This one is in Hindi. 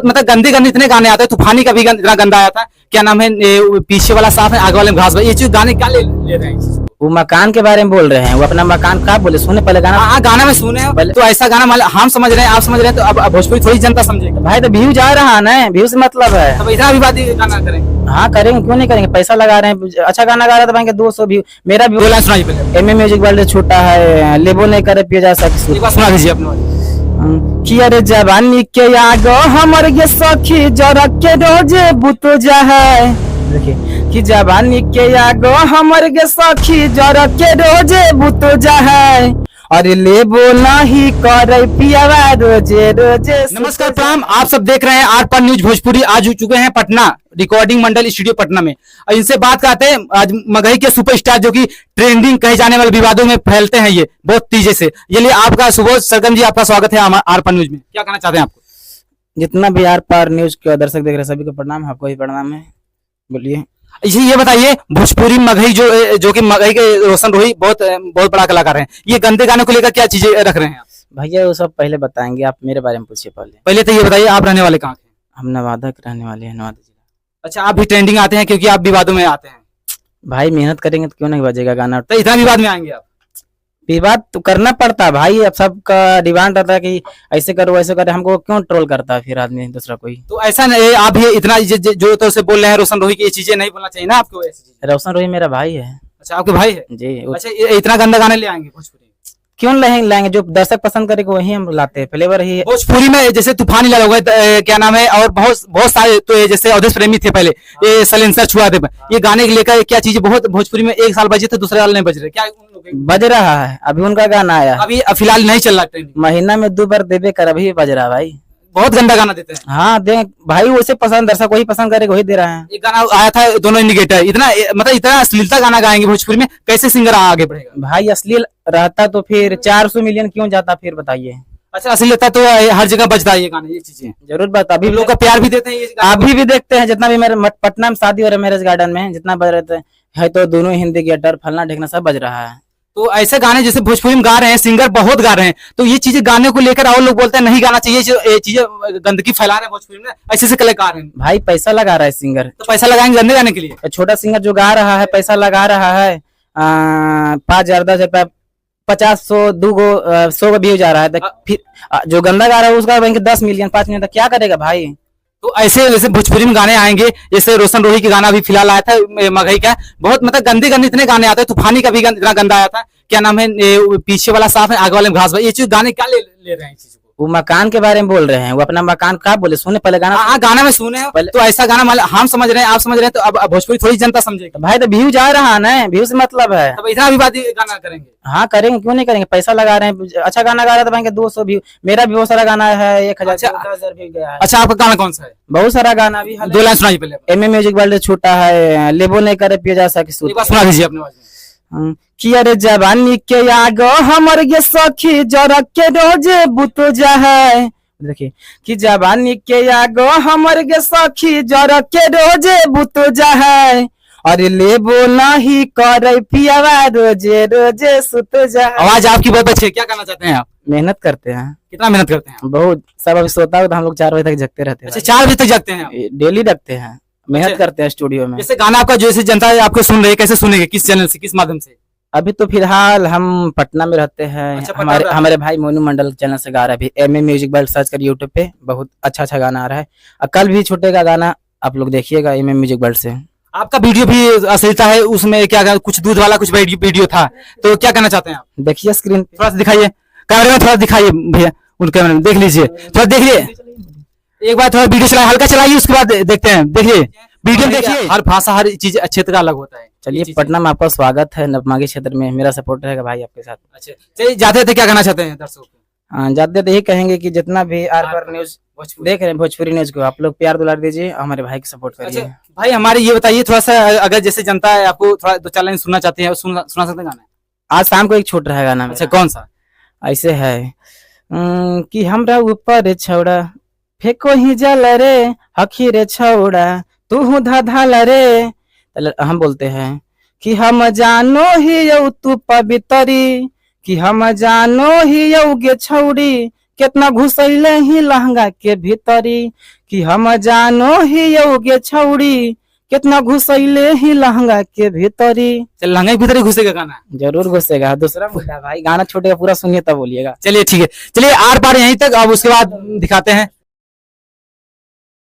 बहुत मतलब गंदे गंदे इतने गाने आते हैं। तूफानी का भी इतना गंदा आया था, क्या नाम है, पीछे वाला साफ है आगे वाले में घास। ये चीज गाने क्या ले रहे हैं? वो मकान के बारे में बोल रहे हैं, वो अपना मकान का बोले, सुने पहले गाना। हाँ गाना में सुने हैं, तो ऐसा गाना हम समझ रहे हैं, आप समझ रहे हैं, तो अब भोजपुरी थोड़ी जनता समझेगा भाई तो व्यू जा रहा है ना, व्यू से मतलब है। अब इतना विवादी गाना करेंगे? हाँ करेंगे, क्यों नहीं करेंगे, पैसा लगा रहे हैं, अच्छा गाना गा रहे तो भाई 200 व्यू। मेरा भी 2 लाइन सुनाइए पहले। एमए म्यूजिक वर्ल्ड छोटा है, लेबो नहीं करे पिए जा सकती। एक बार सुना दीजिए अपने वाली। कि अरे जवानी के आगो हमर ये सखी जरा के रोजे बुतो जा है। देखिए कि जवानी के आगो हमर ये सखी जरा के रोजे बुतो जा है। अरे ले बोला ही करे पियावा रोजे रोजे। नमस्कार प्रणाम, आप सब देख रहे हैं आर पर न्यूज भोजपुरी। आज हो चुके हैं पटना रिकॉर्डिंग मंडल स्टूडियो पटना में, और इनसे बात करते हैं आज मगही के सुपरस्टार जो कि ट्रेंडिंग कहे जाने वाले विवादों में फैलते हैं ये बहुत तेजी से। ये लिए आपका सुबोध सरगम जी, आपका स्वागत है आर पर न्यूज में। क्या कहना चाहते हैं आपको? जितना भी आर पार न्यूज के दर्शक देख रहे हैं सभी को प्रणाम, आपको भी प्रणाम है। बोलिए। इसी ये बताइए, भोजपुरी मगही जो कि मगही के रोशन रोही बहुत बड़ा कलाकार हैं, ये गंदे गाने को लेकर क्या चीजें रख रहे हैं आप? भैया वो सब पहले बताएंगे, आप मेरे बारे में पूछिए पहले। पहले तो ये बताइए, आप रहने वाले कहाँ के? हम नवादा के रहने वाले हैं, नवादा जिला। अच्छा, आप भी ट्रेंडिंग आते हैं क्योंकि आप विवादों में आते हैं? भाई मेहनत करेंगे तो क्यों नहीं बजेगा गाना। तो इतना विवाद में आएंगे आप? विवाद तो करना पड़ता है भाई, अब सबका डिमांड रहता है कि ऐसे करो वैसे करो, हमको क्यों ट्रोल करता है फिर आदमी दूसरा कोई। तो ऐसा नहीं, आप भी इतना जो तो से बोल रहे हैं रोशन रोही की, ये चीजें नहीं बोलना चाहिए ना आपको? ऐसी चीजें। रोशन रोही मेरा भाई है। अच्छा, आपके भाई है जी। अच्छा, इतना गंदा गाने ले आएंगे भोजपुरी? क्यों लाएंगे, जो दर्शक पसंद करेगा वही हम लाते हैं, फ्लेवर ही। भोजपुरी में जैसे तूफानी लाल हो गए, क्या नाम है, और बहुत सारे, तो ये जैसे अवधेश प्रेमी थे पहले, ये सलेंसर छुआ थे, ये गाने को लेकर क्या चीजें बहुत भोजपुरी में एक साल बजे थे, दूसरे साल नहीं बज रहे, क्या बज रहा है? अभी उनका गाना आया, अभी फिलहाल नहीं चल रहा ट्रेंडिंग। महीना में 2 बार देवे कर, अभी बज रहा है भाई। बहुत गंदा गाना देते हैं। हाँ दे भाई, उसे पसंद, दर्शक वही पसंद करेगा वही दे रहा है। एक गाना आया था दोनों इंडिकेटर, इतना मतलब इतना अश्लीलता गाना गाएंगे भोजपुरी में, कैसे सिंगर आगे बढ़ेगा? भाई अश्लील रहता तो फिर 400 मिलियन क्यों जाता फिर बताइए। अच्छा, अश्लीलता तो हर जगह बजता है ये गाना, ये चीजें जरूर बात। अभी लोग का प्यार भी देते हैं ये गाना। अभी भी देखते हैं, जितना भी मेरे पटना में शादी हो रहा है, मैरिज गार्डन में जितना बज रहे है, तो दोनों हिंदी थिएटर फलना ढेकना सब बज रहा है। तो ऐसे गाने जैसे भोजपुरी में गा रहे हैं, सिंगर बहुत गा रहे हैं, तो ये चीजें गाने को लेकर और लोग बोलते हैं नहीं गाना चाहिए, ये चीजें गंदगी फैला रहे हैं भोजपुरी में, ऐसे कलाकार हैं। भाई पैसा लगा रहा है सिंगर, तो पैसा लगाएंगे गंदे गाने के लिए? छोटा सिंगर जो गा रहा है पैसा लगा रहा है, 5,000 10,000 50 100 200 100 व्यू जा रहा है, फिर जो गंदा गा रहा है उसका 10 मिलियन 5 मिलियन तक क्या करेगा भाई। तो ऐसे जैसे भोजपुरी में गाने आएंगे, जैसे रोशन रोही के गाना अभी फिलहाल आया था मगही का, बहुत मतलब गंदे गंदे इतने गाने आते हैं। तूफानी का भी इतना गंदा आया था, क्या नाम है, पीछे वाला साफ है आगे वाले में घास। ये चीज गाने क्या ले रहे हैं? वो मकान के बारे में बोल रहे हैं, वो अपना मकान का बोले, सुने पहले गाना। हाँ गाना में सुने हैं, तो ऐसा गाना हम समझ रहे हैं, आप समझ रहे हैं, तो अब भोजपुरी थोड़ी जनता समझेगा। भाई तो व्यू जा रहा है ना, व्यू से मतलब है। तब इतना विवादी गाना करेंगे? हाँ करेंगे, क्यों नहीं करेंगे, पैसा लगा रहे हैं, अच्छा गाना गा रहे तो भाई 200 व्यू। मेरा भी बहुत सारा गाना है, 1,000 10,000 व्यू गया है। अच्छा, आपका गाना कौन सा है? बहुत सारा गाना भी। 2 लाइन सुनाइए पहले। एमए म्यूजिक वर्ल्ड छोटा है, लेबो नहीं करे पिए जा सकती। एक बार सुना दीजिए अपने आवाज में। कि अरे जवानी के आगो हमर ये सखी जरा के रोजे बुतो जा है। देखिए कि जवानी के आगो हमर ये सखी जरा के रोजे बुतो जा है। अरे ले बोला ही करे पियावा रोजे रोजे सुत जा। आवाज आपकी बहुत अच्छी है, क्या कहना चाहते हैं आप? मेहनत करते हैं। कितना मेहनत करते हैं? बहुत। सब अभी सोता है तो हम लोग 4 बजे तक जगते रहते हैं। अच्छा, 4 बजे तक जागते हैं आप? डेली रखते हैं, मेहनत करते हैं स्टूडियो में। जैसे गाना आपका जैसे जनता आपको सुन रही है, कैसे सुनेंगे, किस चैनल से, किस माध्यम से? अभी तो फिलहाल हम पटना में रहते हैं। अच्छा, हमारे भाई मोनू मंडल चैनल से गा रहा है, एमए म्यूजिक वर्ल्ड सर्च कर यूट्यूब पे, बहुत अच्छा गाना आ रहा है। और कल भी छूटेगा गाना, आप लोग देखिएगा एमए म्यूजिक वर्ल्ड से। आपका वीडियो भी अश्लीलता है, उसमें क्या कुछ दूध वाला कुछ वीडियो था, तो क्या कहना चाहते हैं आप? देखिए स्क्रीन पे, थोड़ा सा दिखाइए कैमरे में, थोड़ा दिखाइए भैया, उन कैमरे में देख लीजिए, थोड़ा देखिए एक बार, थोड़ा वीडियो चलाइए, हल्का चलाइए, उसके बाद देखते हैं। देखिए वीडियो देखिए, हर भाषा हर चीज क्षेत्र का अलग होता है। चलिए पटना में आपका स्वागत है, नवमागी क्षेत्र में मेरा सपोर्ट रहेगा भाई आपके साथ। अच्छा, चलिए जाते थे, क्या कहना चाहते हैं दर्शकों को? हाँ जाते तो यही कहेंगे कि जितना भी आर पार न्यूज देख रहे हैं भोजपुरी न्यूज को, आप लोग प्यार दुलार दीजिए, हमारे भाई को सपोर्ट करिए। अच्छा भाई, हमारे ये बताइए थोड़ा सा, अगर जैसे जनता है आपको थोड़ा 2-4 लाइन सुनना चाहती है, सुना सकते हैं गाना? आज शाम को एक छूट रहा गाना। अच्छा, कौन सा? ऐसे है कि हमरा ऊपर छौड़ा फेंको ही जल रे, हखी रे छौड़ा तू धाधाल रे। हम बोलते हैं कि हम जानो ही यौ तू पवितरी, कि हम जानो ही यौ गे छौड़ी, कितना घुसैले ही लहंगा के भीतरी कि हम जानो ही योगे छौड़ी कितना घुसैले ही लहंगा के भीतरी। चल लहंगा के भीतर ही घुसेगा गाना। जरूर घुसेगा, दूसरा मुद्दा भाई, गाना छोटेगा पूरा सुनिए तब बोलिएगा। चलिए ठीक है, चलिए आर पार यहीं तक, अब उसके बाद दिखाते हैं